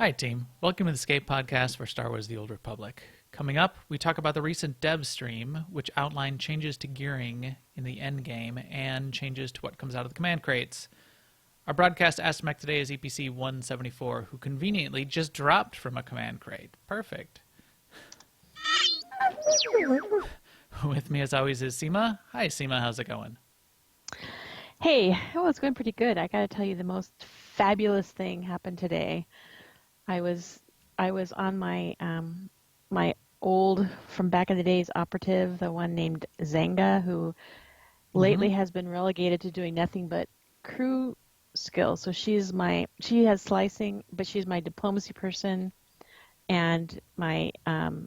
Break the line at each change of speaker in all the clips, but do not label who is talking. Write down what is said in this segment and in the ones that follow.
Hi, team. Welcome to the Escape Podcast for Star Wars The Old Republic. Coming up, we talk about the recent dev stream, which outlined changes to gearing in the endgame and changes to what comes out of the command crates. Our broadcast astromech today is EPC 174, who conveniently just dropped from a command crate. Perfect. With me, as always, is Seema. Hi, Seema. How's it going?
Hey, oh, it's going pretty good. I got to tell you, the most fabulous thing happened today. I was on my old, from back in the days, operative, the one named Zanga, who lately has been relegated to doing nothing but crew skills. So she has slicing, but she's my diplomacy person and my I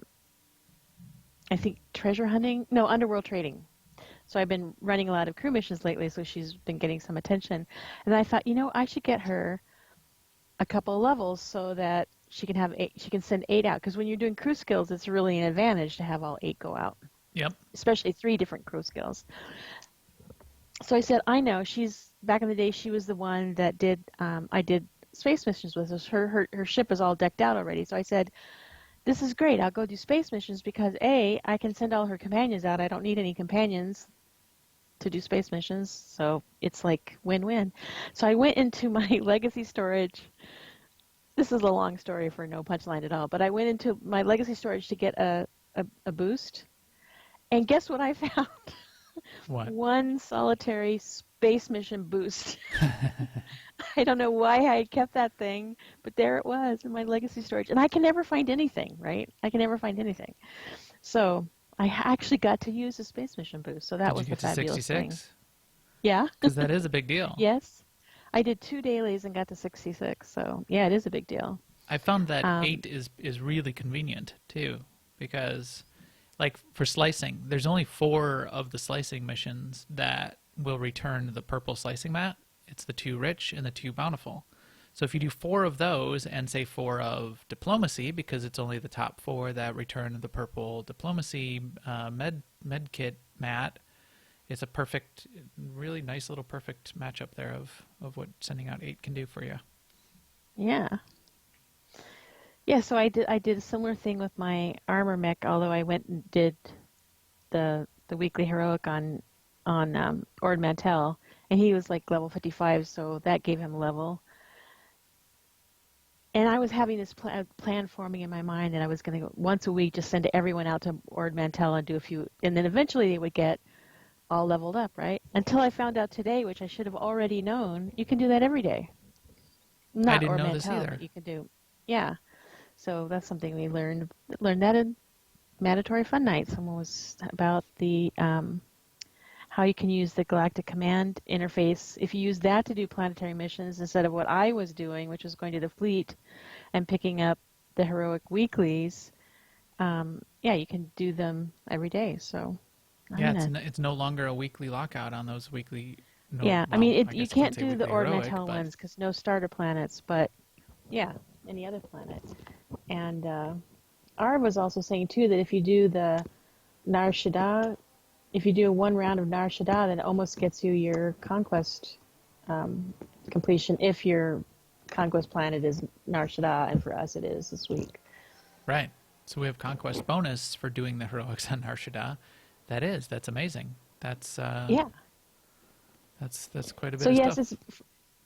think treasure hunting, no, underworld trading. So I've been running a lot of crew missions lately, so she's been getting some attention. And I thought, I should get her a couple of levels so that she can send 8 out. Because when you're doing crew skills, it's really an advantage to have all 8 go out.
Yep.
Especially 3 different crew skills. So I said, I know. Back in the day, she was the one that I did space missions with. Her ship is all decked out already. So I said, this is great. I'll go do space missions because A, I can send all her companions out. I don't need any companions to do space missions, so it's like win-win. So I went into my legacy storage. This is a long story for no punchline at all, but I went into my legacy storage to get a boost, and guess what I found?
What?
One solitary space mission boost. I don't know why I had kept that thing, but there it was in my legacy storage. And I can never find anything, right? I can never find anything. So I actually got to use a space mission boost. So that was the fabulous thing. Yeah.
Because that is a big deal.
Yes. I did 2 dailies and got to 66. So yeah, it is a big deal.
I found that 8 is really convenient too, because like for slicing, there's only 4 of the slicing missions that will return the purple slicing mat. It's the 2 rich and the 2 bountiful. So if you do 4 of those and say 4 of diplomacy, because it's only the top 4 that return the purple diplomacy med kit mat, it's a perfect, really nice little perfect matchup there of what sending out 8 can do for you.
Yeah. Yeah, so I did a similar thing with my armor mech, although I went and did the weekly heroic on Ord Mantell, and he was like level 55, so that gave him a level. And I was having this plan forming in my mind that I was going to go once a week, just send everyone out to Ord Mantell and do a few, and then eventually they would get all leveled up, right? Until I found out today, which I should have already known, you can do that every day.
I didn't know this either.
But you can do, yeah. So that's something we learned that in Mandatory Fun Night. Someone was about the how you can use the Galactic Command interface. If you use that to do planetary missions instead of what I was doing, which was going to the fleet and picking up the heroic weeklies, you can do them every day. So
it's no longer a weekly lockout on those weekly.
You can't do the Ord Mantell ones because no starter planets, but yeah, any other planet. And Arv was also saying too that if you do the Nar Shaddaa, if you do 1 round of Nar Shaddaa, then it almost gets you your conquest completion if your conquest planet is Nar Shaddaa, and for us it is this week.
Right. So we have conquest bonus for doing the heroics on Nar Shaddaa. That's amazing. That's quite a bit.
So
of
yes,
stuff.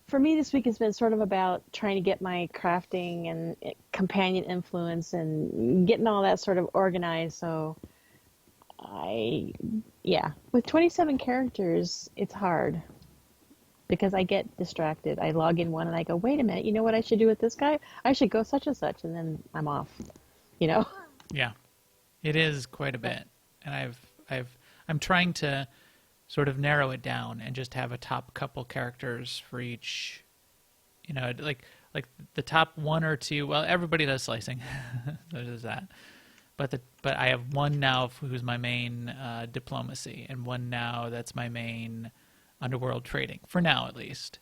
For me this week has been sort of about trying to get my crafting and companion influence and getting all that sort of organized. So with 27 characters, it's hard because I get distracted. I log in one and I go, wait a minute, you know what I should do with this guy? I should go such and such, and then I'm off, Yeah.
It is quite a bit. And I'm trying to sort of narrow it down and just have a top couple characters for each, like the top 1 or 2. Well, everybody does slicing. There's that. But I have one now who's my main diplomacy, and one now that's my main underworld trading, for now at least,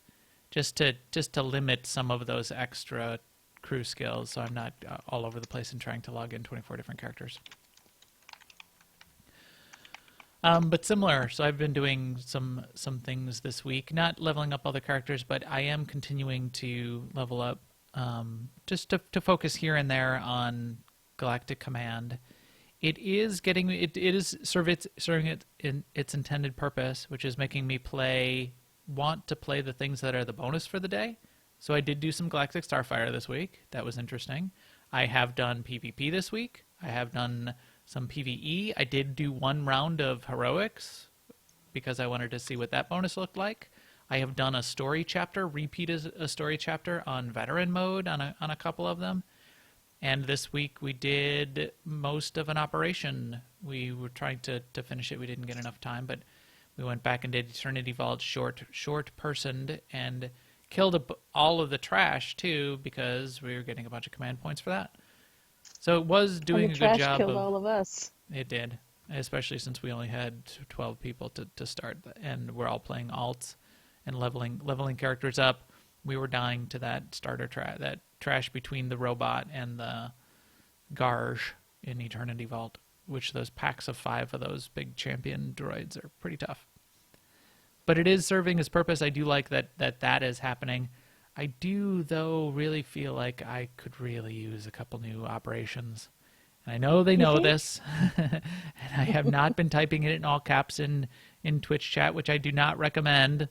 just to limit some of those extra crew skills, so I'm not all over the place and trying to log in 24 different characters. But similar, so I've been doing some things this week, not leveling up all the characters, but I am continuing to level up just to focus here and there on Galactic Command. It is getting it is serving it in its intended purpose, which is making me want to play the things that are the bonus for the day. So I did do some Galactic Starfighter this week. That was interesting. I have done PvP this week. I have done some PvE. I did do one round of Heroics because I wanted to see what that bonus looked like. I have done a story chapter, repeated a story chapter on veteran mode on a couple of them. And this week we did most of an operation. We were trying to finish it. We didn't get enough time, but we went back and did Eternity Vault short-personed and killed all of the trash too because we were getting a bunch of command points for that. So it was doing a good job.
The trash killed all of us.
It did, especially since we only had 12 people to start, and we're all playing alts and leveling characters up. We were dying to that that trash between the robot and the Garge in Eternity Vault, which those packs of 5 of those big champion droids are pretty tough. But it is serving its purpose. I do like that is happening. I do, though, really feel like I could really use a couple new operations. And I know they know this, and I have not been typing it in all caps in Twitch chat, which I do not recommend,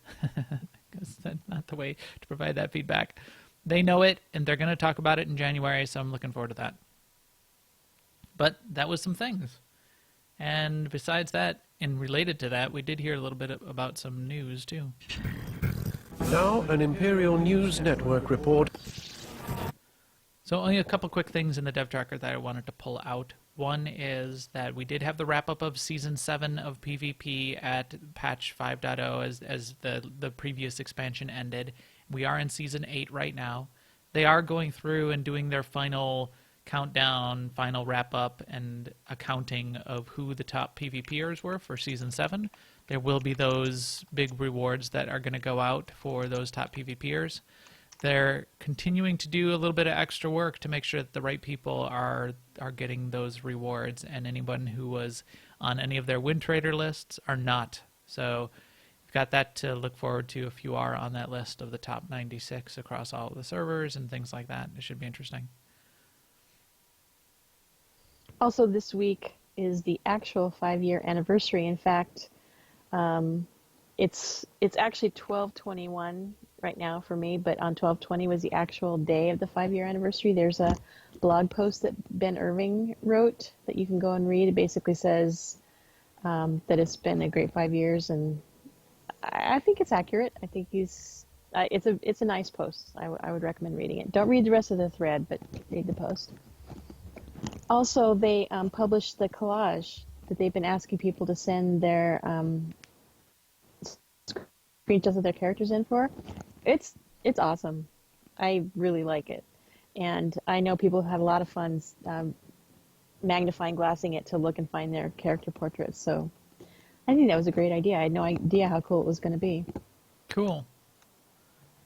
because that's not the way to provide that feedback. They know it, and they're going to talk about it in January, so I'm looking forward to that. But that was some things. And besides that, and related to that, we did hear a little bit about some news, too.
Now, an Imperial News Network report.
So only a couple quick things in the dev tracker that I wanted to pull out. One is that we did have the wrap-up of Season 7 of PvP at patch 5.0 as the previous expansion ended. We are in Season 8 right now. They are going through and doing their final countdown, final wrap-up, and accounting of who the top PvPers were for Season 7. There will be those big rewards that are going to go out for those top PvPers. They're continuing to do a little bit of extra work to make sure that the right people are getting those rewards, and anyone who was on any of their win trader lists are not. So you've got that to look forward to if you are on that list of the top 96 across all of the servers and things like that. It should be interesting.
Also, this week is the actual 5-year anniversary. In fact, it's actually 12/21 right now for me, but on 12/20 was the actual day of the 5-year anniversary. There's a blog post that Ben Irving wrote that you can go and read. It basically says that it's been a great 5 years, and I think it's accurate. I think it's a nice post. I would recommend reading it. Don't read the rest of the thread, but read the post. Also, they published the collage that they've been asking people to send their screenshots of their characters in for. It's awesome. I really like it. And I know people have a lot of fun magnifying glassing it to look and find their character portraits. So I think that was a great idea. I had no idea how cool it was going to be.
Cool.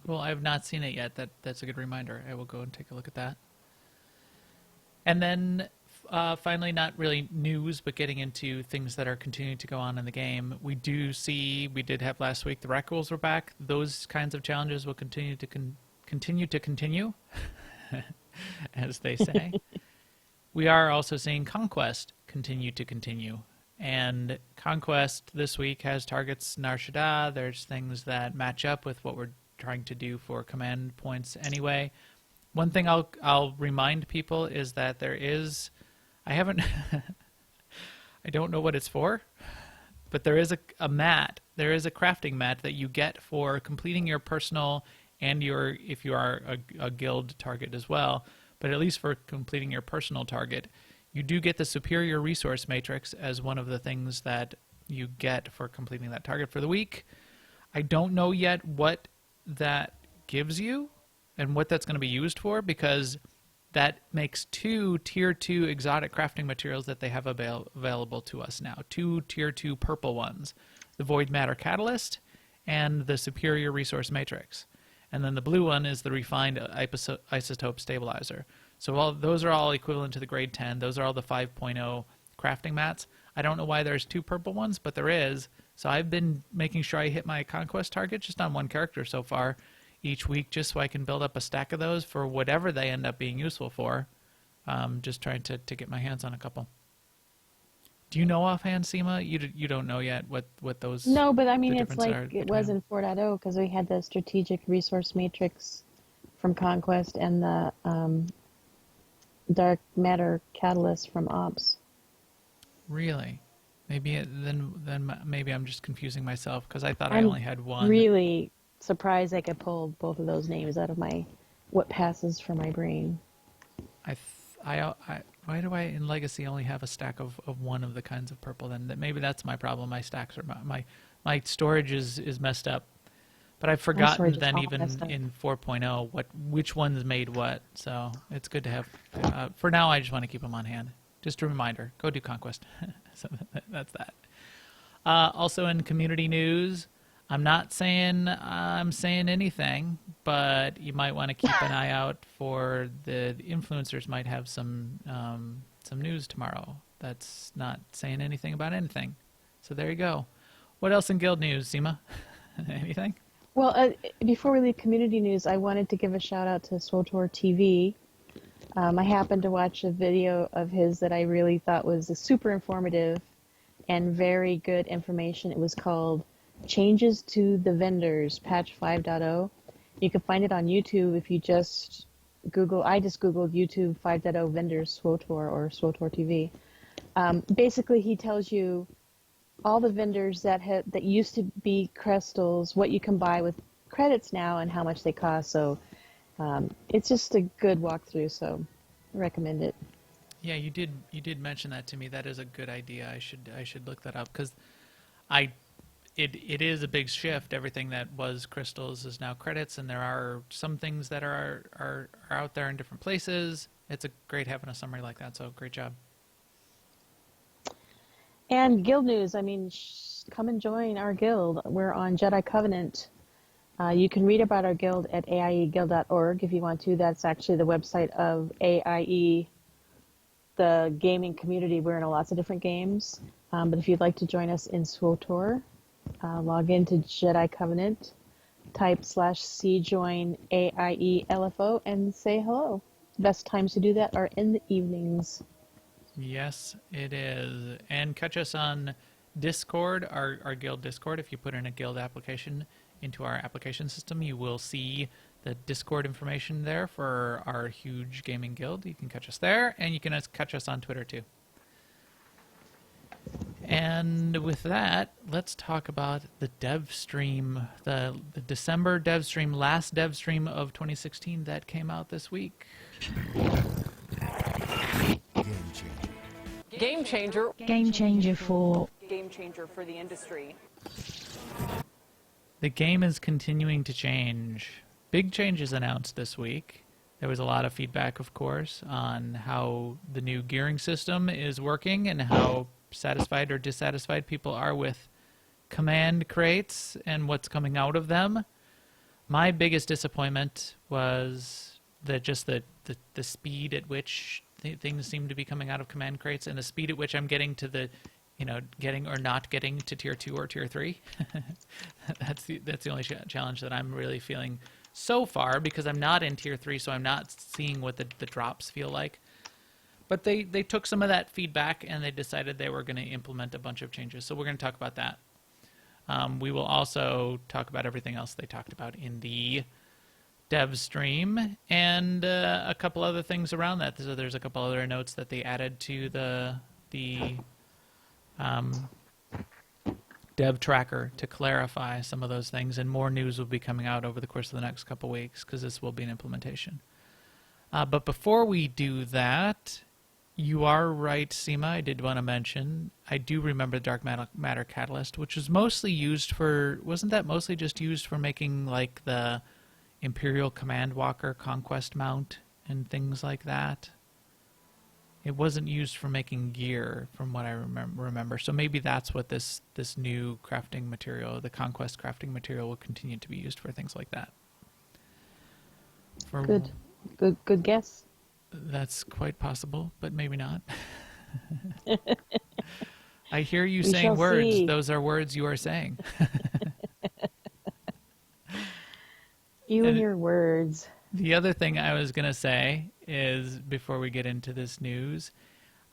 Well, I have not seen it yet. That's a good reminder. I will go and take a look at that. And then finally, not really news, but getting into things that are continuing to go on in the game. We did have last week, the rec rules were back. Those kinds of challenges will continue to continue, as they say. We are also seeing Conquest continue to continue. And Conquest this week has targets Nar Shaddaa. There's things that match up with what we're trying to do for command points anyway. One thing I'll remind people is that there is, I don't know what it's for, but there is a mat. There is a crafting mat that you get for completing your personal and if you are a guild target as well, but at least for completing your personal target, you do get the superior resource matrix as one of the things that you get for completing that target for the week. I don't know yet what that gives you and what that's going to be used for, because that makes 2 tier 2 exotic crafting materials that they have available to us now. 2 tier 2 purple ones, the Void Matter Catalyst and the Superior Resource Matrix. And then the blue one is the Refined Isotope Stabilizer. So those are all equivalent to the grade 10. Those are all the 5.0 crafting mats. I don't know why there's 2 purple ones, but there is. So I've been making sure I hit my Conquest target just on one character so far each week just so I can build up a stack of those for whatever they end up being useful for. Just trying to get my hands on a couple. Do you know offhand, Seema? You don't know yet what those
No, but I mean,
the
it's
differences
like
are
it
between
was
them?
in 4.0 because we had the strategic resource matrix from Conquest and the dark matter catalyst from Ops.
Really? Then maybe I'm just confusing myself because I thought I
I'm
only had one.
really surprised I could pull both of those names out of my what passes for my brain.
Why do I in Legacy only have a stack of one of the kinds of purple? Then maybe that's my problem. My stacks are my storage is messed up. But I've
My storage
forgotten
is
then
all
even
messed up.
in 4.0 which ones made what. So it's good to have. For now, I just want to keep them on hand. Just a reminder: go do Conquest. So that's that. Also in community news, I'm not saying I'm saying anything, but you might want to keep an eye out for the influencers might have some news tomorrow. That's not saying anything about anything. So there you go. What else in guild news, Seema? Anything?
Well, before we leave community news, I wanted to give a shout out to SWTOR TV. I happened to watch a video of his that I really thought was super informative and very good information. It was called Changes to the Vendors, Patch 5.0. You can find it on YouTube if you just Google, I just Googled YouTube 5.0 Vendors SWTOR or SWTOR TV. Basically, he tells you all the vendors that used to be crystals, what you can buy with credits now, and how much they cost. So it's just a good walkthrough. So I recommend it.
Yeah, you did mention that to me. That is a good idea. I should look that up because it is a big shift. Everything that was crystals is now credits, and there are some things that are out there in different places. It's a great having a summary like that. So great job.
And guild news, I mean, come and join our guild. We're on Jedi Covenant. You can read about our guild at aieguild.org if you want to. That's actually the website of AIE, the gaming community. We're in lots of different games. But if you'd like to join us in SWTOR, log into Jedi Covenant, type /cjoin AIE LFO, and say hello. Best times to do that are in the evenings.
Yes, it is. And catch us on Discord, our guild Discord. If you put in a guild application into our application system, you will see the Discord information there for our huge gaming guild. You can catch us there, and you can catch us on Twitter too. And with that, let's talk about the dev stream, the December dev stream, last dev stream of 2016 that came out this week.
Game changer.
Game changer for
Game changer for the industry.
The game is continuing to change. Big changes announced this week. There was a lot of feedback, of course, on how the new gearing system is working and how satisfied or dissatisfied people are with command crates and what's coming out of them. My biggest disappointment was the speed at which things seem to be coming out of command crates and the speed at which I'm getting to the, getting or not getting to tier 2 or tier 3. That's the only challenge that I'm really feeling so far because I'm not in tier 3, so I'm not seeing what the drops feel like. But they took some of that feedback and they decided they were going to implement a bunch of changes. So we're going to talk about that. We will also talk about everything else they talked about in the dev stream and a couple other things around that. So there's a couple other notes that they added to the dev tracker to clarify some of those things, and more news will be coming out over the course of the next couple weeks because this will be an implementation. But before we do that, you are right, Seema. I did want to mention, I do remember the Dark Matter Catalyst, which was mostly used for, wasn't that mostly just used for making like the Imperial Command Walker Conquest mount and things like that? It wasn't used for making gear, from what I remember. So maybe that's what this new crafting material, the Conquest crafting material, will continue to be used for, things like that.
Good guess.
That's quite possible, but maybe not. I hear you
We
saying
shall
words.
see.
Those are words you are saying.
You and
And
your words.
the other thing I was going to say is, before we get into this news,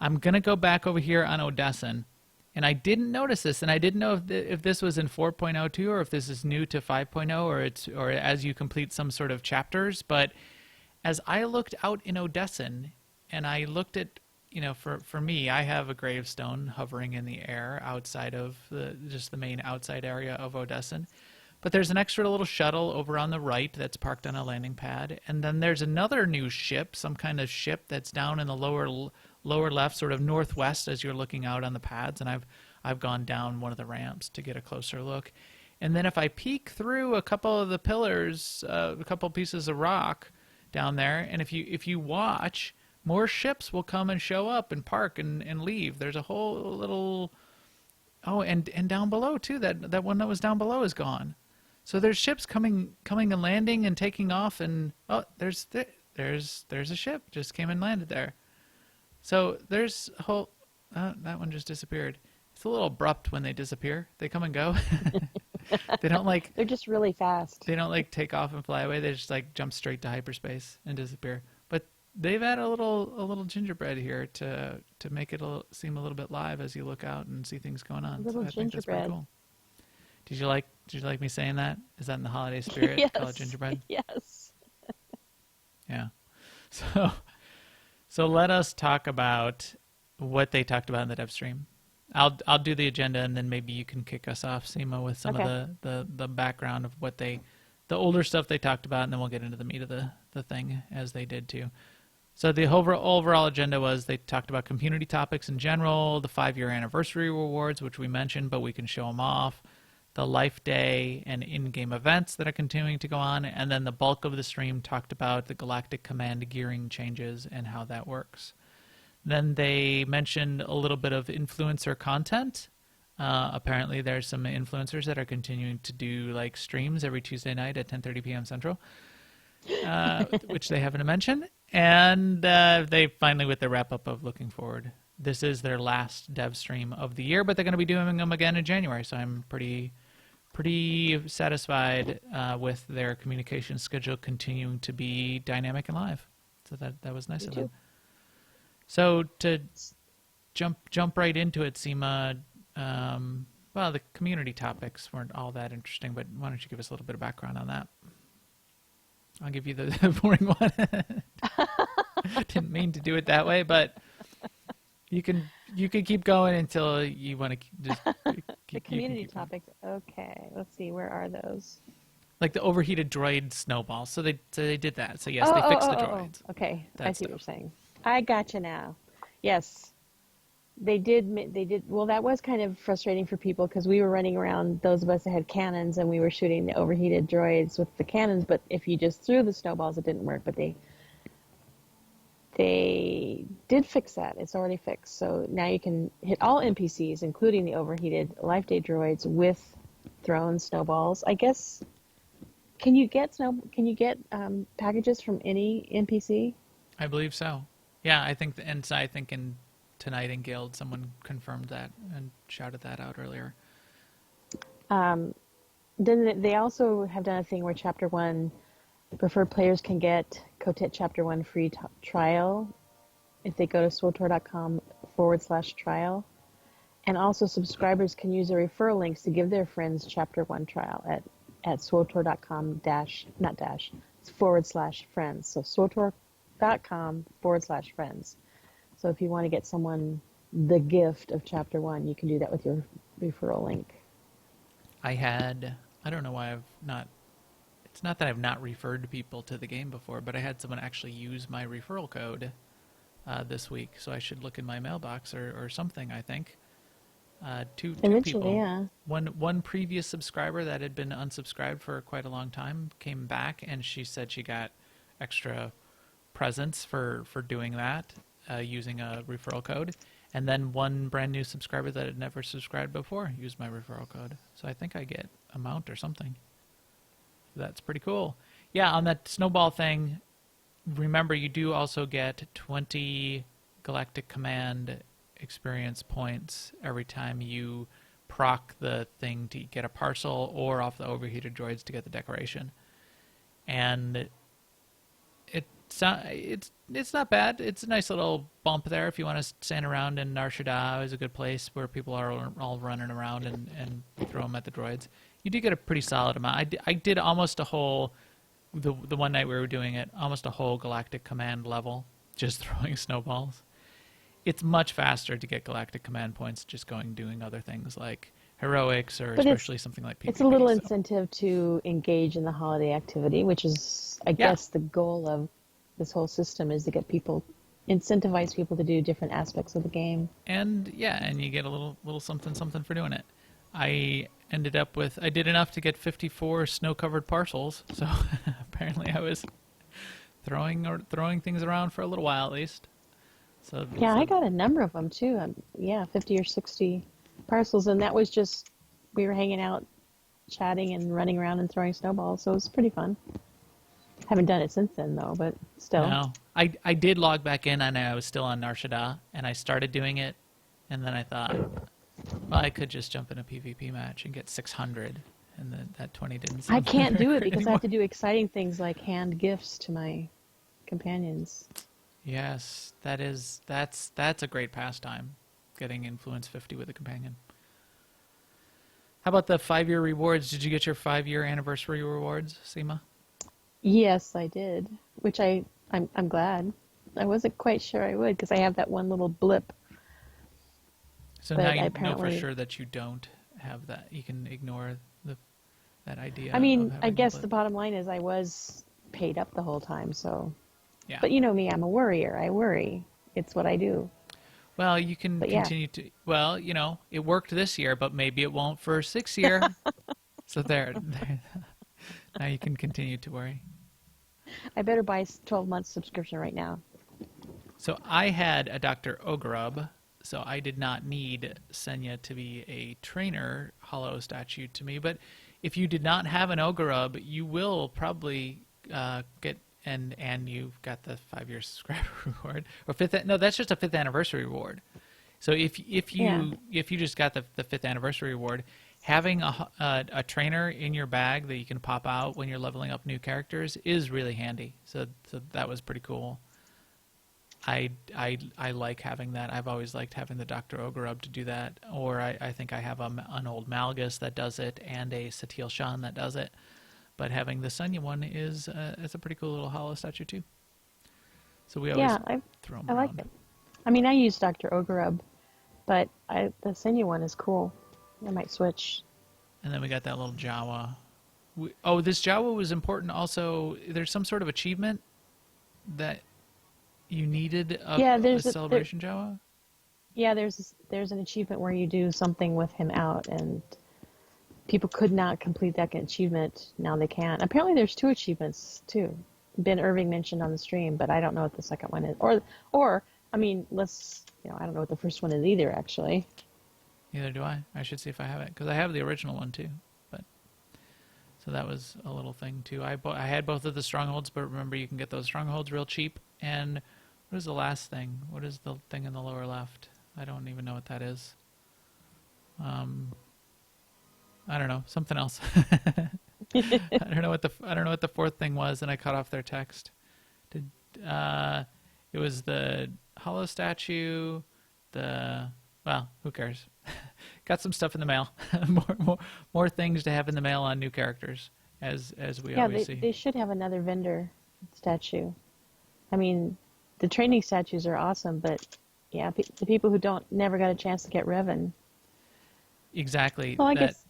I'm going to go back over here on Odessan. And I didn't notice this, and I didn't know if this was in 4.02 or if this is new to 5.0 or as you complete some sort of chapters. But as I looked out in Odessan, and I looked at, for me, I have a gravestone hovering in the air outside of just the main outside area of Odessan. But there's an extra little shuttle over on the right that's parked on a landing pad. And then there's another new ship, some kind of ship that's down in the lower left, sort of northwest as you're looking out on the pads. And I've gone down one of the ramps to get a closer look. And then if I peek through a couple of the pillars, a couple pieces of rock down there, and if you watch, more ships will come and show up and park and leave. There's a whole little... Oh, and down below, too. That one that was down below is gone. So there's ships coming and landing and taking off, and there's a ship just came and landed there. So there's a whole that one just disappeared. It's a little abrupt when they disappear. They come and go. They don't like.
They're just really fast.
They don't like take off and fly away. They just like jump straight to hyperspace and disappear. But they've added a little gingerbread here to make it seem a little bit live as you look out and see things going on.
A little
so I think that's pretty
gingerbread.
cool. Did you like me saying that? Is that in the holiday spirit?
Yes.
Call it gingerbread?
Yes.
Yeah. So let us talk about what they talked about in the dev stream. I'll do the agenda, and then maybe you can kick us off, Seema, with some of the background of what the older stuff they talked about, and then we'll get into the meat of the thing as they did too. So the overall agenda was they talked about community topics in general, the 5-year anniversary rewards, which we mentioned, but we can show them off, the Life Day and in-game events that are continuing to go on, and then the bulk of the stream talked about the Galactic Command gearing changes and how that works. Then they mentioned a little bit of influencer content. Apparently there's some influencers that are continuing to do like streams every Tuesday night at 10:30 p.m. Central, which they haven't mentioned. And they finally, with the wrap-up of looking forward, this is their last dev stream of the year, but they're going to be doing them again in January, so I'm pretty satisfied with their communication schedule continuing to be dynamic and live. So that was nice of them. So to jump right into it, Seema, well, the community topics weren't all that interesting, but why don't you give us a little bit of background on that? I'll give you the boring one. Didn't mean to do it that way, but you can keep going until you want to just
The community topics. Okay, let's see. Where are those?
Like the overheated droid snowballs. So they did that. So yes, they fixed the droids.
Okay,
That
I see what
stuff.
you're saying. I gotcha now. Yes, they did. Well, that was kind of frustrating for people because we were running around, those of us that had cannons, and we were shooting the overheated droids with the cannons. But if you just threw the snowballs, it didn't work. But they did fix that. It's already fixed. So now you can hit all NPCs, including the overheated Life Day droids, with thrown snowballs. I guess. Can you get packages from any NPC?
I believe so. Yeah, I think in Tonight in Guild, someone confirmed that and shouted that out earlier.
Then they also have done a thing where Chapter 1 preferred players can get Cotet Chapter 1 free trial if they go to SWTOR.com/trial. And also subscribers can use their referral links to give their friends Chapter 1 trial at SWTOR.com/friends. So SWTOR.com/friends. So if you want to get someone the gift of Chapter 1, you can do that with your referral link.
I don't know why it's not that I've not referred people to the game before, but I had someone actually use my referral code this week, so I should look in my mailbox or something, I think. Two people.
Yeah.
One previous subscriber that had been unsubscribed for quite a long time came back, and she said she got extra presents for doing that using a referral code. And then one brand new subscriber that had never subscribed before used my referral code. So I think I get a mount or something. That's pretty cool. Yeah, on that snowball thing, remember you do also get 20 Galactic Command experience points every time you proc the thing to get a parcel or off the overheated droids to get the decoration. and it's not bad. It's a nice little bump there if you want to stand around in Nar Shaddaa is a good place where people are all running around and throw them at the droids. You do get a pretty solid amount. I did almost a whole, the one night we were doing it, almost a whole Galactic Command level, just throwing snowballs. It's much faster to get Galactic Command points just doing other things like heroics or
But
especially something like PvP.
it's a little
so.
incentive to engage in the holiday activity, which is, I guess, the goal of this whole system is to get people, incentivize people to do different aspects of the game.
And yeah, and you get a little something for doing it. I did enough to get 54 snow-covered parcels, so apparently I was throwing things around for a little while at least. So
I got a number of them too. 50 or 60 parcels, and that was just, we were hanging out, chatting and running around and throwing snowballs, so it was pretty fun. Haven't done it since then though, but still.
No, I did log back in and I was still on Nar Shaddaa, and I started doing it, and then I thought, well, I could just jump in a PvP match and get 600, and then that 20 didn't seem
I can't do it
very
because I
anymore.
have to do exciting things like hand gifts to my companions.
Yes, that's a great pastime, getting influence 50 with a companion. How about the 5-year rewards? Did you get your 5-year anniversary rewards, Seema?
Yes, I did, which I'm glad. I wasn't quite sure I would because I have that one little blip.
So
But
now you know for
apparently-
sure that you don't have that. You can ignore that idea.
I mean,
of having
I guess
blip.
the bottom line is I was paid up the whole time, so.
Yeah.
But you know me, I'm a worrier. I worry. It's what I do.
Well, you can
But yeah.
continue to. Well, it worked this year, but maybe it won't for 6 year. So there. Now you can continue to worry.
I better buy a 12-month subscription right now.
So I had a Dr. Ogrub, so I did not need Senya to be a trainer hollow statue to me. But if you did not have an Ogrub, you will probably get and you've got the 5-year subscriber reward or that's just a 5th anniversary reward. So if you just got the 5th anniversary reward, having a trainer in your bag that you can pop out when you're leveling up new characters is really handy. So that was pretty cool. I like having that. I've always liked having the Dr. Ogrub to do that. Or I think I have an old Malgus that does it and a Satil Shan that does it. But having the Senya one is it's a pretty cool little hollow statue too. So we always throw them
I
around.
like it. I mean, I use Dr. Ogrub, but the Senya one is cool. I might switch.
And then we got that little Jawa. This Jawa was important also. There's some sort of achievement that you needed a celebration Jawa?
Yeah, there's an achievement where you do something with him out, and people could not complete that achievement. Now they can. Apparently there's 2 achievements, too. Ben Irving mentioned on the stream, but I don't know what the second one is. Or I mean, I don't know what the first one is either, actually.
Neither do I. I should see if I have it, because I have the original one too. But so that was a little thing too. I had both of the strongholds, but remember you can get those strongholds real cheap. And what is the last thing? What is the thing in the lower left? I don't even know what that is. I don't know, something else. I don't know what the 4th thing was, and I cut off their text. It was the hollow statue. Well, who cares? Got some stuff in the mail. more things to have in the mail on new characters, as we always see.
They should have another vendor statue. I mean, the training statues are awesome, but yeah, the people who never got a chance to get Revan.
Exactly.
Well, I guess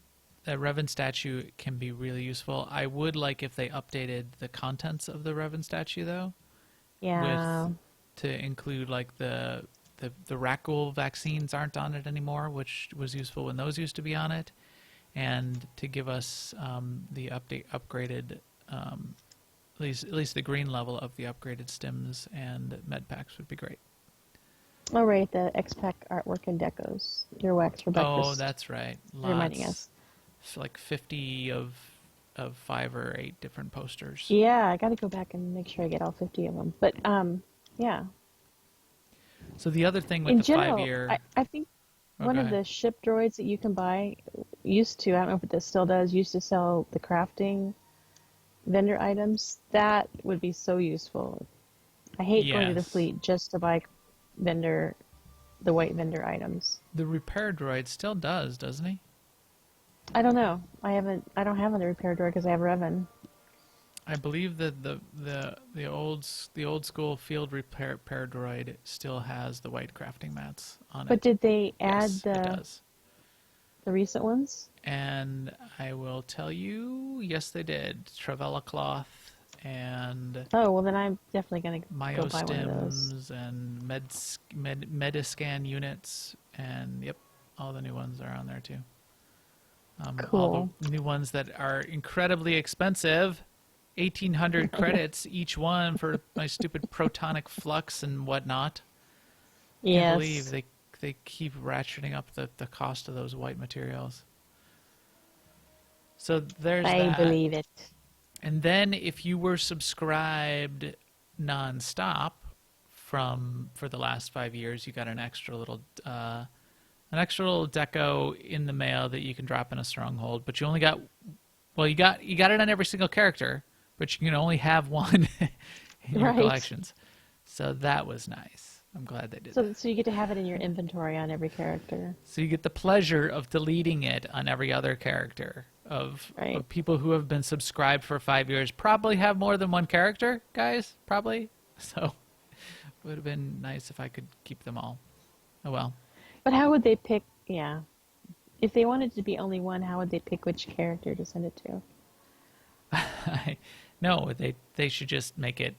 that Revan statue can be really useful. I would like if they updated the contents of the Revan statue, though.
Yeah.
To include like the Rakghoul vaccines aren't on it anymore, which was useful when those used to be on it, and to give us the upgraded, at least the green level of the upgraded stims and med packs would be great.
Oh, right, the X-Pack artwork and decos. Your wax for breakfast.
Oh, that's right.
Reminding us.
It's like 50 of 5 or 8 different posters.
Yeah, I got to go back and make sure I get all 50 of them. But yeah.
So the other thing with
In
the
general,
5-year,
I think one of the ship droids that you can buy used to, I don't know if it still does, used to sell the crafting vendor items, that would be so useful. I hate going to the
Yes.
fleet just to buy vendor, the white vendor items.
The repair droid still does, doesn't he?
I don't know. I don't have a repair door because I have Revan.
I believe that the old school field repair droid still has the white crafting mats on it.
But did they add
Yes, it does.
the recent ones?
And I will tell you, yes, they did. Travella cloth and
Oh, well then I'm definitely going to go buy one of those.
Myostims and Mediscan units, and yep, all the new ones are on there too. All
Cool.
the new ones that are incredibly expensive, 1,800 credits each one for my stupid protonic flux and whatnot. Can't
Yes.
believe they keep ratcheting up the cost of those white materials. So there's
I
that.
believe it.
And then if you were subscribed nonstop for the last 5 years, you got an extra little deco in the mail that you can drop in a stronghold. But you only got, well, you got it on every single character, but you can only have one in your
Right.
collections. So that was nice. I'm glad they did that.
So you get to have it in your inventory on every character.
So you get the pleasure of deleting it on every other character of
Right.
people who have been subscribed for 5 years. Probably have more than one character, guys. Probably. So it would have been nice if I could keep them all. Oh well.
But how would they pick? Yeah. If they wanted to be only one, how would they pick which character to send it to?
No, they should just make it.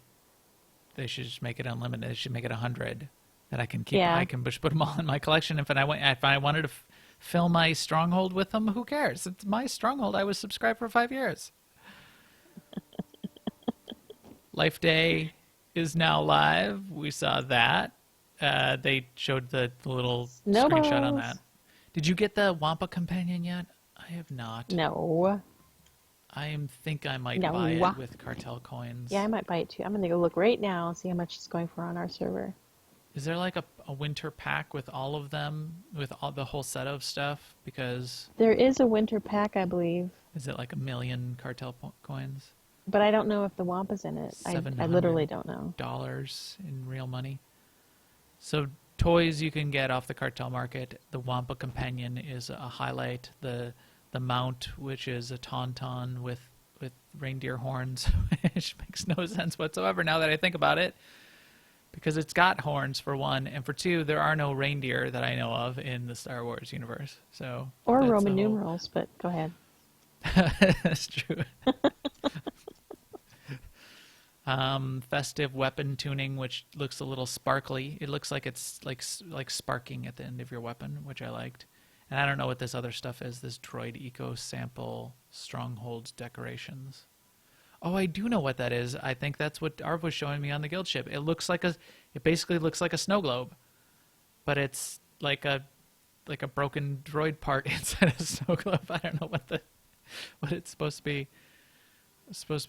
They should just make it unlimited. They should make it 100 that I can keep.
Yeah.
I can just put them all in my collection. If I wanted to fill my stronghold with them, who cares? It's my stronghold. I was subscribed for 5 years. Life Day is now live. We saw that. They showed the little screenshot on that.
Snowballs.
Did you get the Wampa companion yet? I have not.
No.
Think I might
No.
buy it with cartel coins.
Yeah, I might buy it too. I'm going to go look right now and see how much it's going for on our server.
Is there like a winter pack with all of them, with all the whole set of stuff? Because
There is a winter pack, I believe,
is it like 1 million cartel coins?
but I don't know if the Wampa's in it. I literally don't know.
$700 in real money. So toys you can get off the cartel market. The Wampa companion is a highlight. The mount, which is a tauntaun with reindeer horns, which makes no sense whatsoever now that I think about it. Because it's got horns, for one, and for two, there are no reindeer that I know of in the Star Wars universe. So
Or
that's
Roman
the whole-
numerals, but go ahead.
That's true. Festive weapon tuning, which looks a little sparkly. It looks like it's like sparking at the end of your weapon, which I liked. And I don't know what this other stuff is. This droid eco sample strongholds decorations. Oh, I do know what that is. I think that's what Arv was showing me on the guild ship. It basically looks like a snow globe, but it's like a broken droid part inside a snow globe. I don't know what it's supposed to be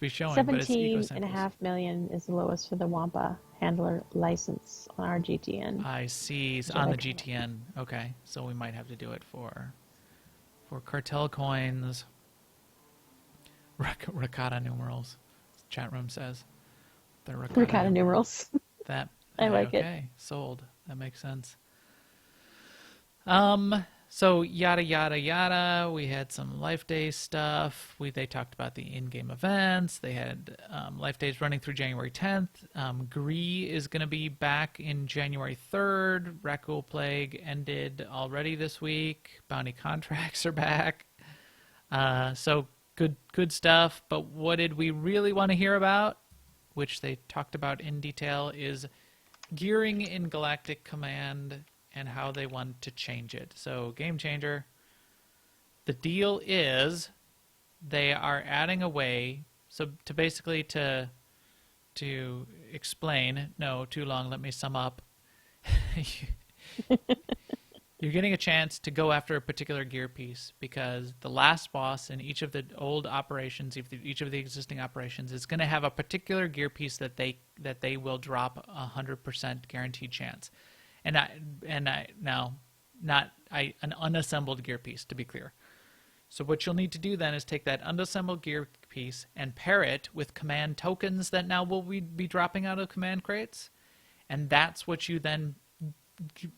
showing, but it's eco
17.5 million is the lowest for the Wampa handler license on our GTN.
I see. It's
Which
on
I
the
like.
GTN. Okay, so we might have to do it for cartel coins. Ricotta numerals. Chat room says. The
Ricotta numerals.
That
I like it.
Okay, sold. That makes sense. So yada yada yada. We had some Life Day stuff. They talked about the in-game events. They had Life Days running through January 10th. Gree is going to be back in January 3rd. Raccoon Plague ended already this week. Bounty contracts are back. So good stuff. But what did we really want to hear about, which they talked about in detail, is gearing in Galactic Command and how they want to change it. So, game changer. The deal is they are adding a way. So to basically to explain. No, too long. Let me sum up. You're getting a chance to go after a particular gear piece because the last boss in each of the old operations, each of the existing operations, is going to have a particular gear piece that they will drop 100% guaranteed chance. An unassembled gear piece, to be clear. So what you'll need to do then is take that unassembled gear piece and pair it with command tokens that now will be dropping out of command crates. And that's what you then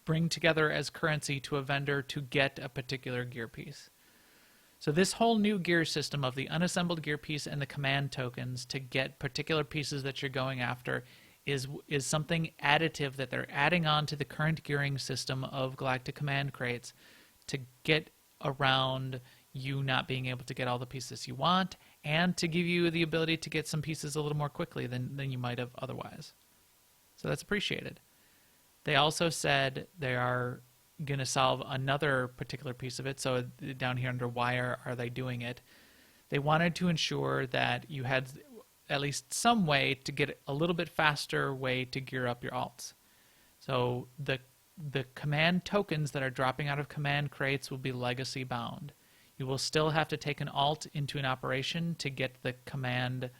bring together as currency to a vendor to get a particular gear piece. So this whole new gear system of the unassembled gear piece and the command tokens to get particular pieces that you're going after is something additive that they're adding on to the current gearing system of Galactic Command Crates to get around you not being able to get all the pieces you want, and to give you the ability to get some pieces a little more quickly than you might have otherwise. So that's appreciated. They also said they are going to solve another particular piece of it. So down here under why are they doing it, they wanted to ensure that you had at least some way to get a little bit faster way to gear up your alts. So the command tokens that are dropping out of command crates will be legacy bound. You will still have to take an alt into an operation to get the command,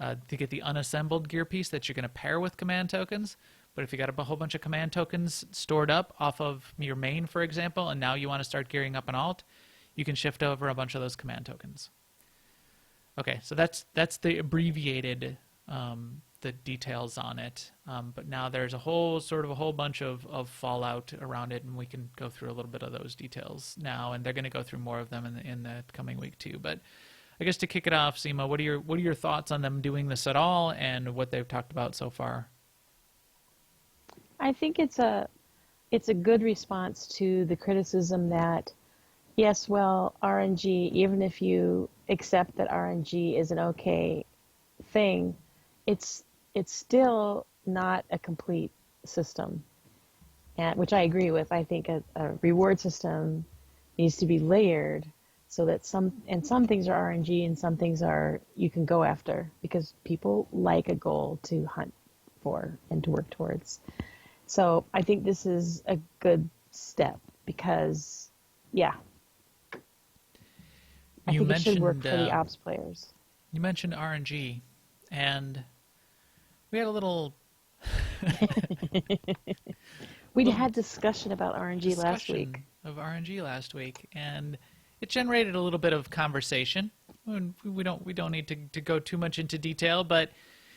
to get the unassembled gear piece that you're going to pair with command tokens. But if you got a whole bunch of command tokens stored up off of your main, for example, and now you want to start gearing up an alt, you can shift over a bunch of those command tokens. Okay, so that's the abbreviated, the details on it. But now there's a whole bunch of fallout around it, and we can go through a little bit of those details now, and they're going to go through more of them in the coming week too. But I guess to kick it off, Seema, what are your thoughts on them doing this at all, and what they've talked about so far?
I think it's a good response to the criticism that, yes, well, RNG, even if you accept that RNG is an okay thing, it's still not a complete system, and which I agree with. I think a reward system needs to be layered so that some things are RNG and some things are you can go after because people like a goal to hunt for and to work towards. So I think this is a good step because, yeah, I think it should work for the ops players.
You mentioned RNG, and we had a little...
We had discussion about RNG last week.
Of RNG last week, and it generated a little bit of conversation. We don't need to go too much into detail, but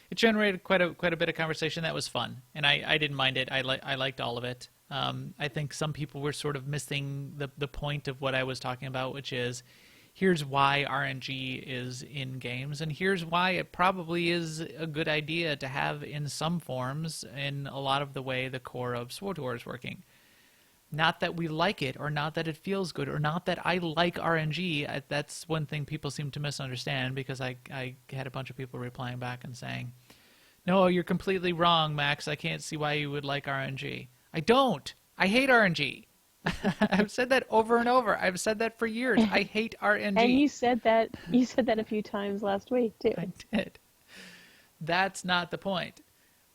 it generated quite a bit of conversation. That was fun, and I didn't mind it. I liked all of it. I think some people were sort of missing the point of what I was talking about, which is here's why RNG is in games, and here's why it probably is a good idea to have in some forms in a lot of the way the core of SWTOR is working. Not that we like it, or not that it feels good, or not that I like RNG. That's one thing people seem to misunderstand, because I had a bunch of people replying back and saying, no, you're completely wrong, Max. I can't see why you would like RNG. I don't. I hate RNG. I've said that over and over. I've said that for years. I hate RNG.
And you said that a few times last week, too.
I did. That's not the point.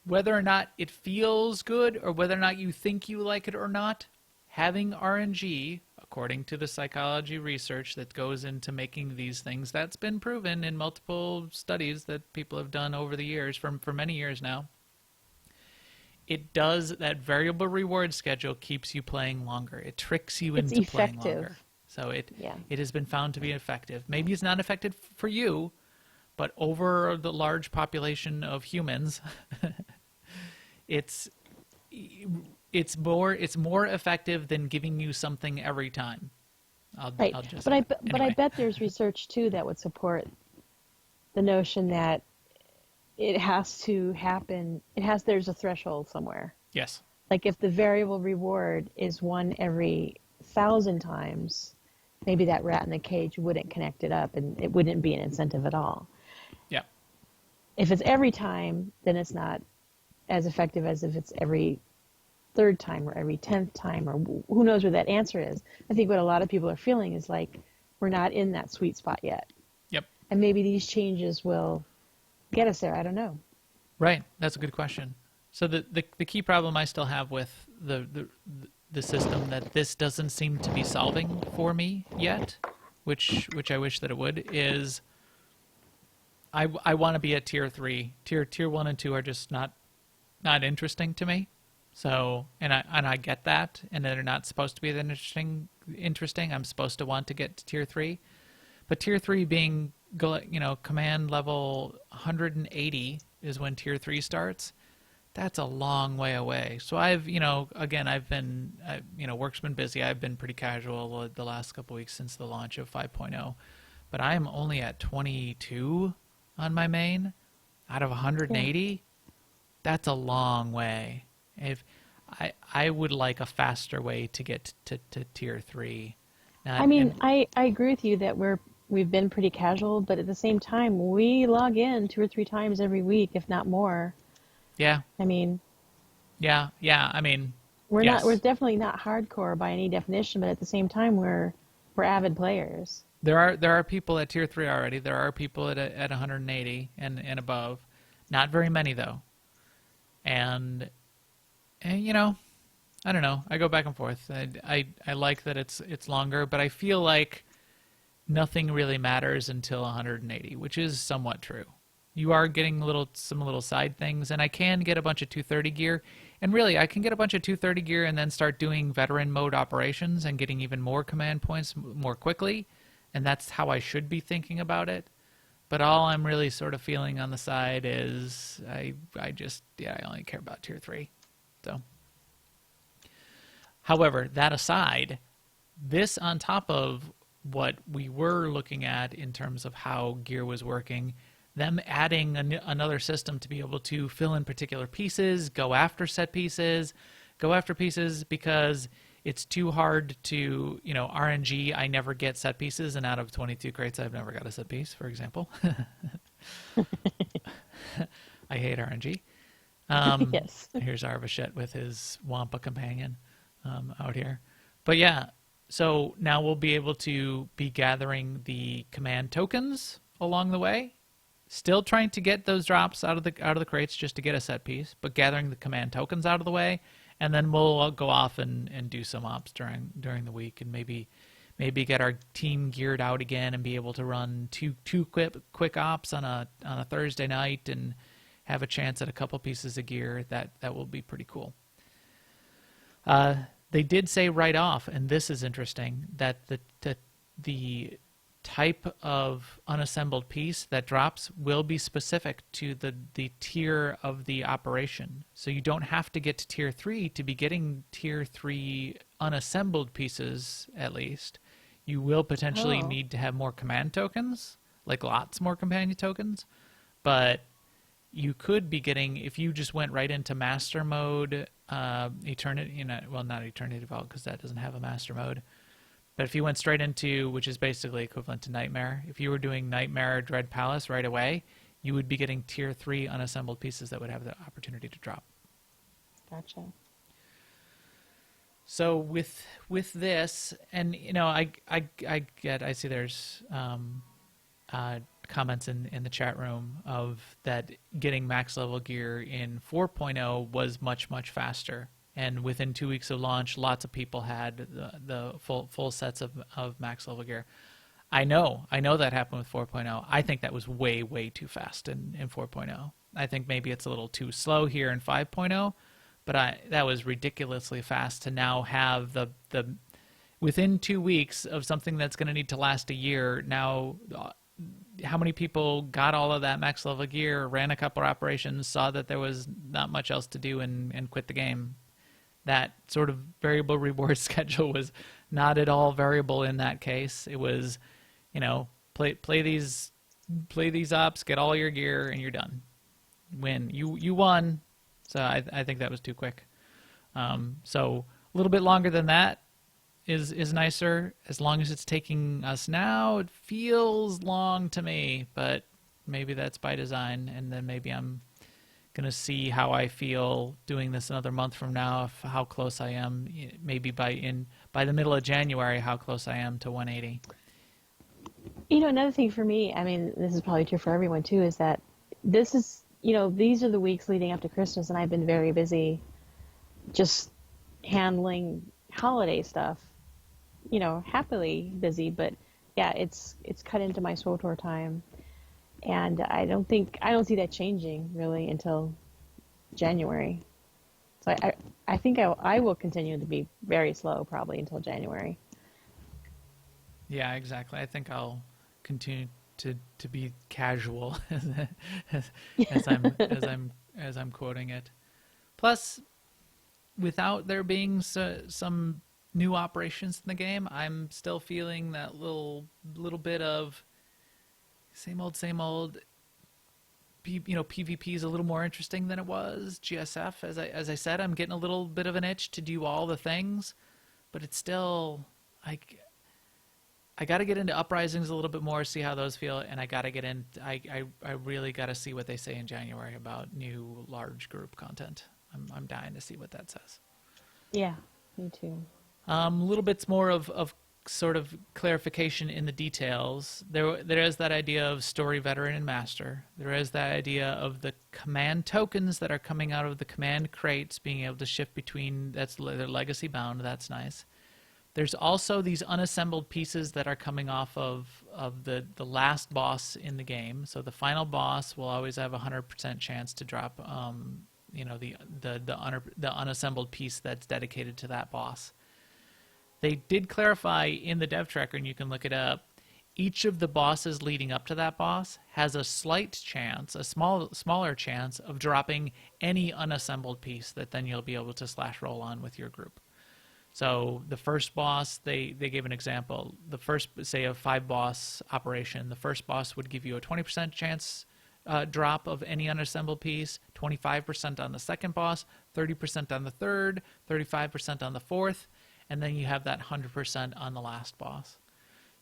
Whether or not it feels good, or whether or not you think you like it or not, having RNG, according to the psychology research that goes into making these things, that's been proven in multiple studies that people have done over the years, for many years now. It does, that variable reward schedule keeps you playing longer. It tricks you into playing longer. So it has been found to be effective. Maybe it's not effective for you, but over the large population of humans, it's more effective than giving you something every time.
But I bet there's research too that would support the notion that it has to happen. There's a threshold somewhere.
Yes.
Like if the variable reward is one every 1,000 times, maybe that rat in the cage wouldn't connect it up, and it wouldn't be an incentive at all.
Yeah.
If it's every time, then it's not as effective as if it's every 3rd time or every 10th time, or who knows where that answer is. I think what a lot of people are feeling is like we're not in that sweet spot yet.
Yep.
And maybe these changes will get us there. I don't know.
Right. That's a good question. So the key problem I still have with the system that this doesn't seem to be solving for me yet, which I wish that it would, is I want to be at tier 3. Tier 1 and 2 are just not interesting to me. So and I get that, and they're not supposed to be that interesting. I'm supposed to want to get to tier 3, But tier 3 being, command level 180 is when tier 3 starts. That's a long way away. So I've, again, work's been busy. I've been pretty casual the last couple weeks since the launch of 5.0. But I am only at 22 on my main out of 180. That's a long way. If I would like a faster way to get to tier 3. Now,
I agree with you that we've been pretty casual, but at the same time, we log in 2 or 3 times every week, if not more.
Yeah.
I mean,
Yeah.
we're
Yes.
we're definitely not hardcore by any definition, but at the same time, we're avid players.
There are people at tier 3 already. There are people at 180 and above. Not very many though. And I don't know. I go back and forth. I like that it's longer, but I feel like nothing really matters until 180, which is somewhat true. You are getting some little side things, and I can get a bunch of 230 gear. And really, I can get a bunch of 230 gear and then start doing veteran mode operations and getting even more command points more quickly. And that's how I should be thinking about it. But all I'm really sort of feeling on the side is I only care about tier 3. So, however, that aside, this on top of what we were looking at in terms of how gear was working, them adding another system to be able to fill in particular pieces, go after pieces because it's too hard to, RNG, I never get set pieces, and out of 22 crates, I've never got a set piece, for example. I hate RNG.
Yes.
Here's Arvashet with his Wampa companion out here. But yeah, so now we'll be able to be gathering the command tokens along the way. Still trying to get those drops out of the crates just to get a set piece, but gathering the command tokens out of the way, and then we'll go off and do some ops during the week, and maybe get our team geared out again and be able to run two quick ops on a Thursday night and have a chance at a couple pieces of gear. That will be pretty cool. They did say right off, and this is interesting, that the type of unassembled piece that drops will be specific to the tier of the operation. So you don't have to get to tier 3 to be getting tier 3 unassembled pieces, at least. You will potentially need to have more command tokens, like lots more companion tokens, but you could be getting, if you just went right into master mode, Eternity, not Eternity Vault because that doesn't have a master mode. But if you went straight into, which is basically equivalent to Nightmare, if you were doing Nightmare Dread Palace right away, you would be getting tier 3 unassembled pieces that would have the opportunity to drop.
Gotcha.
So with this, and I see there's comments in the chat room of that getting max level gear in 4.0 was much faster. And within 2 weeks of launch, lots of people had the full sets of max level gear. I know that happened with 4.0. I think that was way too fast in 4.0. I think maybe it's a little too slow here in 5.0, but that was ridiculously fast to now have the within 2 weeks of something that's going to need to last a year. Now, how many people got all of that max level gear, ran a couple of operations, saw that there was not much else to do, and quit the game? That sort of variable reward schedule was not at all variable in that case. It was, play these ops, get all your gear, and you're done. Win. You won. So I think that was too quick. So a little bit longer than that is nicer. As long as it's taking us now, it feels long to me, but maybe that's by design, and then maybe I'm going to see how I feel doing this another month from now, how close I am, maybe by the middle of January, how close I am to 180.
Another thing for me, I mean, this is probably true for everyone too, is that this is, these are the weeks leading up to Christmas, and I've been very busy just handling holiday stuff, happily busy, but yeah, it's cut into my SWTOR time. And I don't see that changing really until January. So I think I will continue to be very slow probably until January.
Yeah, exactly. I think I'll continue to be casual as, as I'm quoting it. Plus, without there being some new operations in the game, I'm still feeling that little bit of same old, same old. PvP is a little more interesting than it was. GSF, as I said, I'm getting a little bit of an itch to do all the things, but it's still I got to get into Uprisings a little bit more, see how those feel, and I got to get in. I really got to see what they say in January about new large group content. I'm dying to see what that says.
Yeah, me too.
Little bits more of sort of clarification in the details. There is that idea of story veteran and master. There is that idea of the command tokens that are coming out of the command crates being able to shift between. They're legacy bound. That's nice. There's also these unassembled pieces that are coming off of the last boss in the game. So the final boss will always have a 100% chance to drop the unassembled piece that's dedicated to that boss. They did clarify in the dev tracker, and you can look it up, each of the bosses leading up to that boss has a slight chance, a smaller chance of dropping any unassembled piece that then you'll be able to slash roll on with your group. So the first boss, they gave an example. The first, say, a 5-boss operation, the first boss would give you a 20% chance drop of any unassembled piece, 25% on the second boss, 30% on the third, 35% on the fourth, and then you have that 100% on the last boss.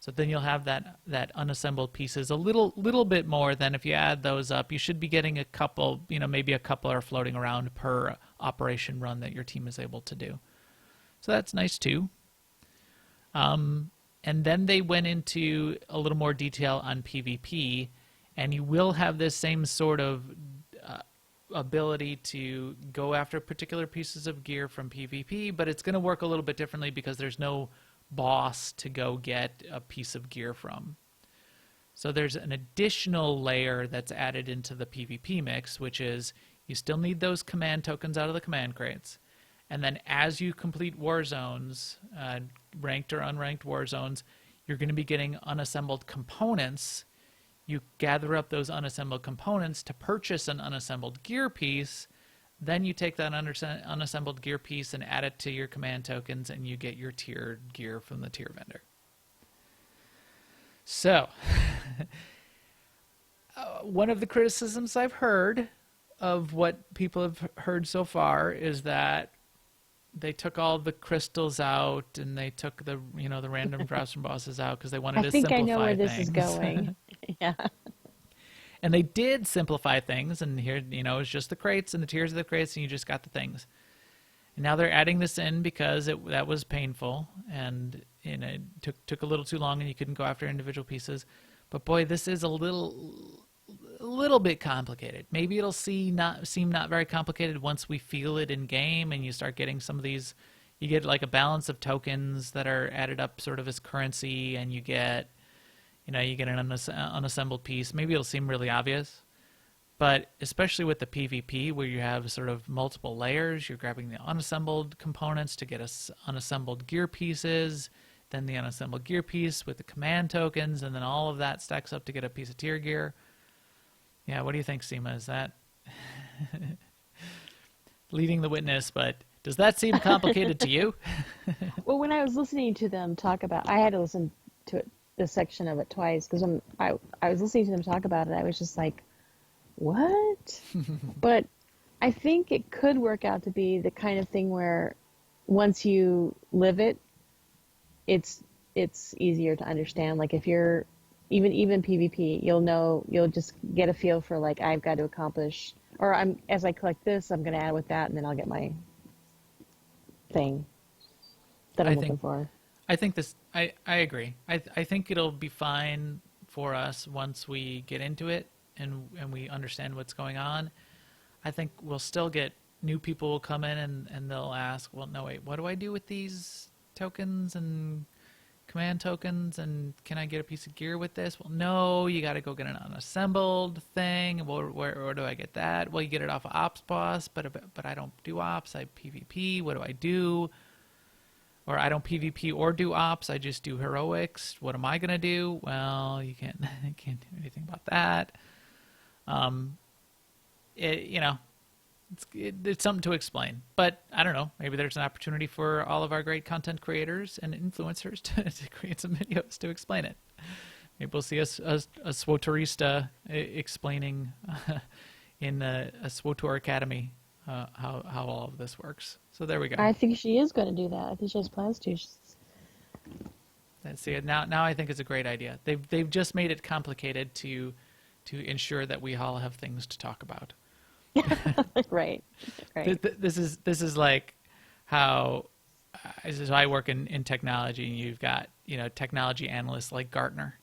So then you'll have that unassembled pieces a little bit more than if you add those up. You should be getting a couple, maybe a couple are floating around per operation run that your team is able to do. So that's nice too. And then they went into a little more detail on PvP, and you will have this same sort of ability to go after particular pieces of gear from PvP, but it's going to work a little bit differently because there's no boss to go get a piece of gear from. So there's an additional layer that's added into the PvP mix, which is you still need those command tokens out of the command crates. And then as you complete war zones, ranked or unranked war zones, you're going to be getting unassembled components. You gather up those unassembled components to purchase an unassembled gear piece. Then you take that unassembled gear piece and add it to your command tokens, and you get your tiered gear from the tier vendor. So, one of the criticisms I've heard of what people have heard so far is that they took all the crystals out and they took the the random drops from bosses out because they wanted to simplify things.
I think I know where this is going. Yeah.
And they did simplify things, and here it's just the crates and the tiers of the crates, and you just got the things. And now they're adding this in because that was painful, and it took a little too long, and you couldn't go after individual pieces. But boy, this is a little bit complicated. Maybe it'll seem not very complicated once we feel it in game and you start getting some of these. You get like a balance of tokens that are added up sort of as currency, and you get an unassembled piece. Maybe it'll seem really obvious, but especially with the PvP where you have sort of multiple layers, you're grabbing the unassembled components to get unassembled gear pieces, then the unassembled gear piece with the command tokens, and then all of that stacks up to get a piece of tier gear. Yeah, what do you think, Seema? Is that leading the witness, but does that seem complicated to you?
Well, when I was listening to them talk about, I had to listen to it, this section of it twice, because when I was listening to them talk about it, I was just like, what? But I think it could work out to be the kind of thing where once you live it, it's easier to understand. Like if you're even PvP, you'll just get a feel for like, I've got to accomplish, or as I collect this, I'm going to add with that, and then I'll get my thing that I'm looking for.
I think I agree. I think it'll be fine for us once we get into it and we understand what's going on. I think we'll still get new people will come in and they'll ask, well, no, wait, what do I do with these tokens and command tokens, and can I get a piece of gear with this? Well, no, you got to go get an unassembled thing. Where do I get that? Well, you get it off of Ops Boss, but I don't do Ops. I PvP. What do I do? or I don't PvP or do ops. I just do heroics. What am I gonna do? Well, you can't you can't do anything about that. You know, it's something to explain. But I don't know. Maybe there's an opportunity for all of our great content creators and influencers to create some videos to explain it. Maybe we'll see a SWTORista explaining in a SWTOR Academy how all of this works. So there we go.
I think she is going to do that. I think she has plans to.
Let's see it now. I think it's a great idea. They've just made it complicated to ensure that we all have things to talk about.
Right.
This is like how so I work in technology, and you've got technology analysts like Gartner,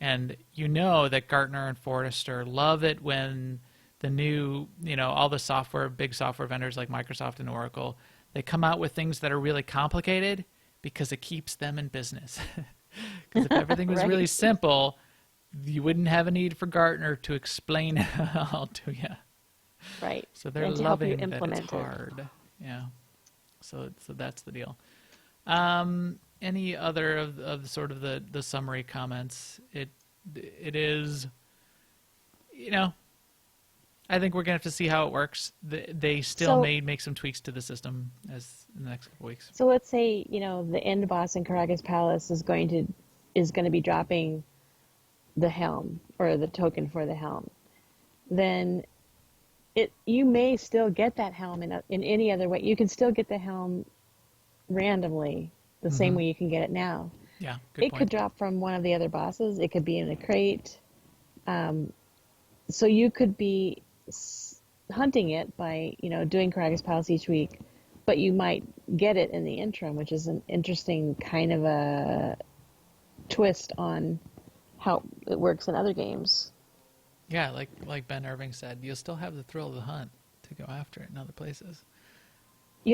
and that Gartner and Forrester love it when the new all the big software vendors like Microsoft and Oracle, they come out with things that are really complicated because it keeps them in business. Because if everything was really simple, you wouldn't have a need for Gartner to explain it all to you.
Right.
So they're
and to help you
loving that
implement
it's hard. Yeah. So that's the deal. Any other of sort of the summary comments? It is, I think we're gonna have to see how it works. They still may make some tweaks to the system as in the next couple weeks.
So let's say the end boss in Caracas Palace is going to be dropping the helm or the token for the helm. Then you may still get that helm in any other way. You can still get the helm randomly, the same way you can get it now.
Yeah, good
point. It could drop from one of the other bosses. It could be in a crate. So you could be hunting it by doing Caracas Palace each week, but you might get it in the interim, which is an interesting kind of a twist on how it works in other games.
Yeah, like Ben Irving said, you'll still have the thrill of the hunt to go after it in other places.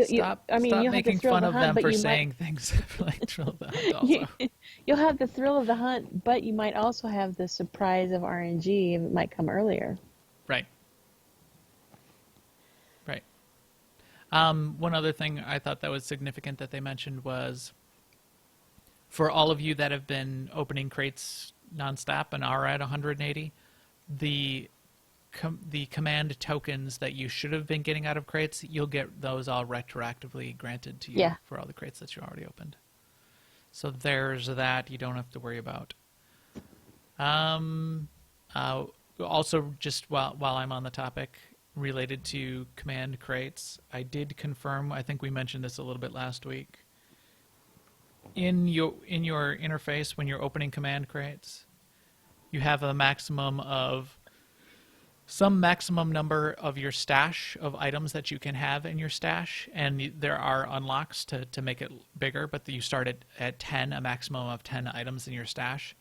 Stop making fun of them for saying things like thrill of the hunt also.
You'll have the thrill of the hunt, but you might also have the surprise of RNG, and it might come earlier.
Right. One other thing I thought that was significant that they mentioned was, for all of you that have been opening crates nonstop and are at 180, the command tokens that you should have been getting out of crates, you'll get those all retroactively granted to you for all the crates that you already opened. So there's that you don't have to worry about. Also, just while I'm on the topic related to command crates, I did confirm, I think we mentioned this a little bit last week, in your interface when you're opening command crates, you have a maximum of some maximum number of your stash of items that you can have in your stash, and there are unlocks to make it bigger, but you start at 10, a maximum of 10 items in your stash.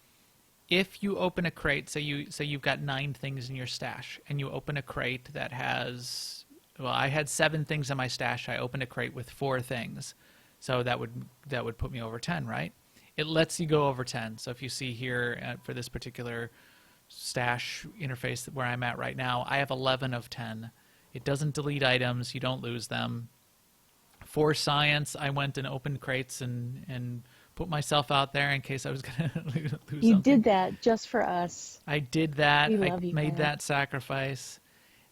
If you open a crate, say you've got 9 things in your stash, and you open a crate that has, I had 7 things in my stash. I opened a crate with 4 things, so that would put me over 10, right? It lets you go over 10. So if you see here for this particular stash interface where I'm at right now, I have 11 of 10. It doesn't delete items. You don't lose them. For science, I went and opened crates and put myself out there in case I was going to lose something.
You did that just for us.
I did that.
We
I
love you,
made
man.
that sacrifice.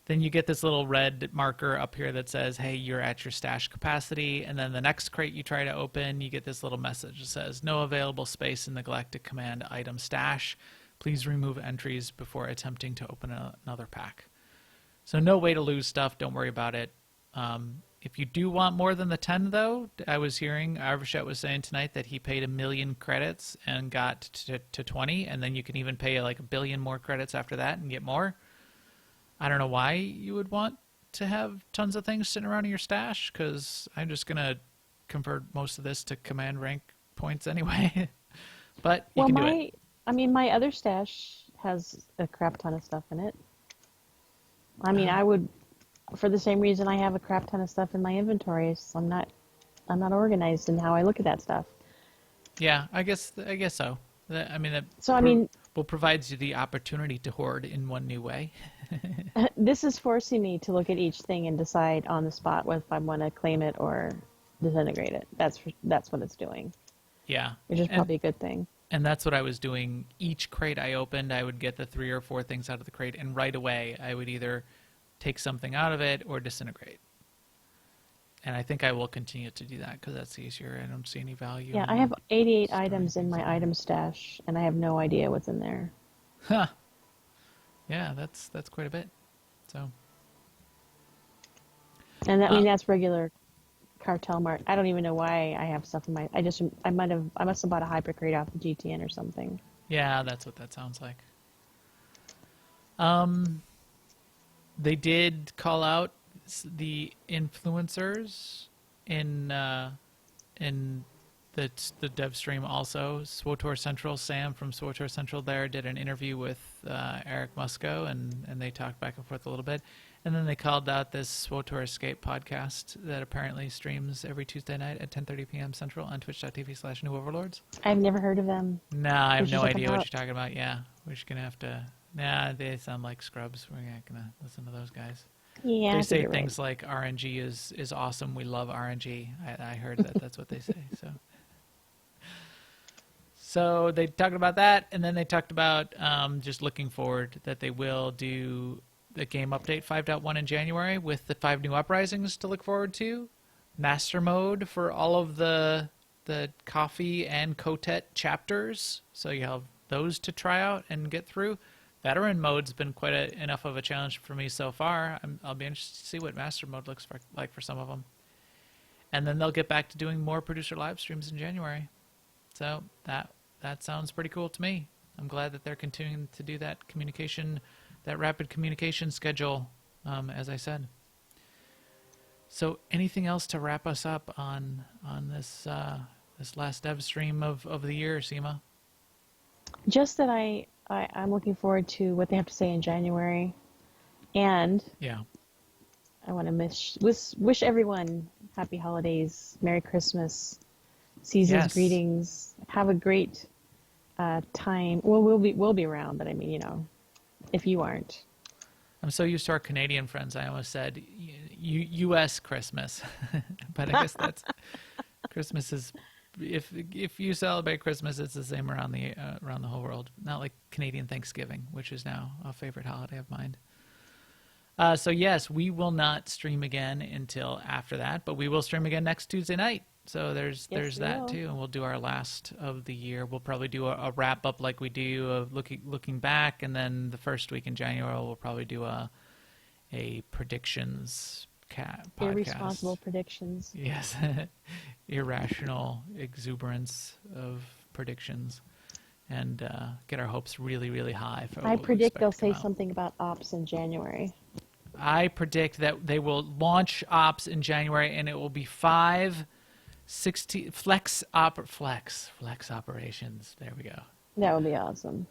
Then you get this little red marker up here that says, hey, you're at your stash capacity. And then the next crate you try to open, you get this little message that says, no available space in the Galactic Command item stash. Please remove entries before attempting to open another pack. So no way to lose stuff. Don't worry about it. If you do want more than the 10, though, I was hearing Arvashet was saying tonight that he paid 1 million credits and got to 20, and then you can even pay like 1 billion more credits after that and get more. I don't know why you would want to have tons of things sitting around in your stash, because I'm just going to convert most of this to command rank points anyway. But you can do it.
My other stash has a crap ton of stuff in it. I would, for the same reason I have a crap ton of stuff in my inventory, so I'm not organized in how I look at that stuff.
Yeah, I guess so. Will provides you the opportunity to hoard in one new way.
This is forcing me to look at each thing and decide on the spot whether I want to claim it or disintegrate it. That's what it's doing,
Yeah.
which is
And
probably a good thing.
and that's what I was doing. Each crate I opened, I would get the 3 or 4 things out of the crate, and right away I would either take something out of it or disintegrate. And I think I will continue to do that because that's easier. I don't see any value.
Yeah,
in
I have 88
storing
items in
things
my
there.
item stash, and I have no idea what's in there.
Huh. Yeah, that's quite a bit. So
And that, I
Uh,
mean, that's regular cartel mart. I don't even know why I have stuff in my. I must have bought a hyper crate off the GTN or something.
yeah, that's what that sounds like. They did call out the influencers in the dev stream also. SWTOR Central, Sam from SWTOR Central there did an interview with Eric Musco, and they talked back and forth a little bit. And then they called out this SWTOR Escape podcast that apparently streams every Tuesday night at 10:30 p.m. Central on twitch.tv/New Overlords.
I've never heard of them.
Nah, I have
What'd you
no
talk
idea what
about?
you're talking about. Yeah, we're just going to have to... Nah, they sound like scrubs. We're not going to listen to those guys.
Yeah, I
They
think
say
you're
things like RNG is awesome. We love RNG. I heard that. That's what they say. So they talked about that, and then they talked about just looking forward that they will do the game update 5.1 in January with the 5 new uprisings to look forward to. Master mode for all of the coffee and Kotet chapters, so you have those to try out and get through. Veteran mode's been quite enough of a challenge for me so far. I'll be interested to see what Master mode looks like for some of them. And then they'll get back to doing more producer live streams in January. So that sounds pretty cool to me. I'm glad that they're continuing to do that communication, that rapid communication schedule, as I said. So anything else to wrap us up on this this last dev stream of the year, Seema?
Just that I'm looking forward to what they have to say in January, and
Yeah.
I want to wish everyone happy holidays, Merry Christmas, season's
Yes.
greetings. Have a great time. Well, we'll be around, but I mean, if you aren't.
I'm so used to our Canadian friends, I almost said U.S. Christmas. But I guess that's... Christmas is... If you celebrate Christmas, it's the same around the whole world. Not like Canadian Thanksgiving, which is now a favorite holiday of mine. So yes, we will not stream again until after that, but we will stream again next Tuesday night. So there's
we
that
will.
too, and we'll do our last of the year. We'll probably do a wrap up like we do of looking back, and then the first week in January we'll probably do a predictions podcast.
Irresponsible predictions.
Yes, irrational exuberance of predictions, and get our hopes really, really high. For
I
what we
predict
expect
they'll
to come
say
out.
something about ops in January.
I predict that they will launch ops in January, and it will be 5/16 flex operations. There we go.
That would be awesome.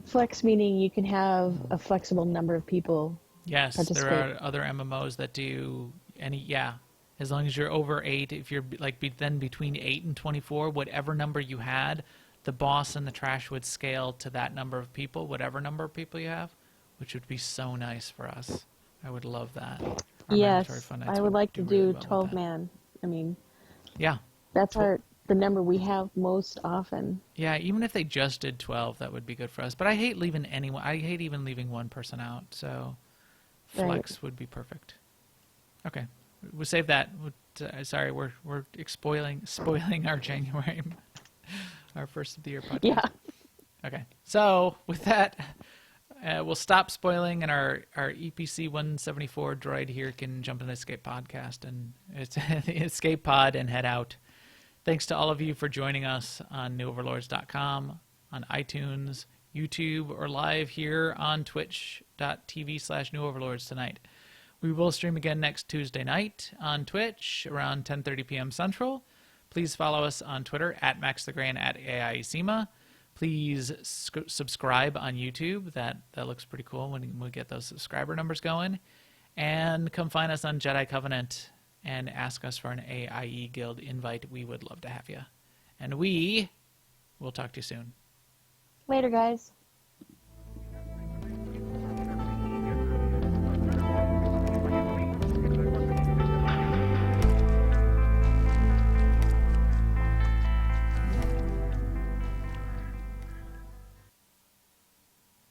Flex meaning you can have a flexible number of people.
Yes, there
Participate.
are other MMOs that do any. Yeah, as long as you're over 8, if you're then between 8 and 24, whatever number you had, the boss and the trash would scale to that number of people, whatever number of people you have, which would be so nice for us. I would love that. Our mandatory
Yes,
fun nights
I would like to
really
do
well with
12
that.
man. I mean,
Yeah.
that's
Twelve-
the number we have most often.
Yeah, even if they just did 12, that would be good for us. But I hate leaving anyone. I hate even leaving one person out. So
Right.
flex would be perfect. Okay, we'll save that. Sorry, we're spoiling our January, our first of the year podcast.
Yeah.
Okay, so with that, we'll stop spoiling, and our EPC 174 droid here can jump in the Escape Podcast and it's the Escape Pod and head out. Thanks to all of you for joining us on newoverlords.com, on iTunes, YouTube, or live here on twitch.tv/newoverlords tonight. We will stream again next Tuesday night on Twitch around 10:30 p.m. Central. Please follow us on Twitter at MaxTheGray and at AIESEMA. Please subscribe on YouTube. That looks pretty cool when we get those subscriber numbers going. And come find us on Jedi Covenant and ask us for an AIE Guild invite. We would love to have you. And we will talk to you soon.
Later, guys.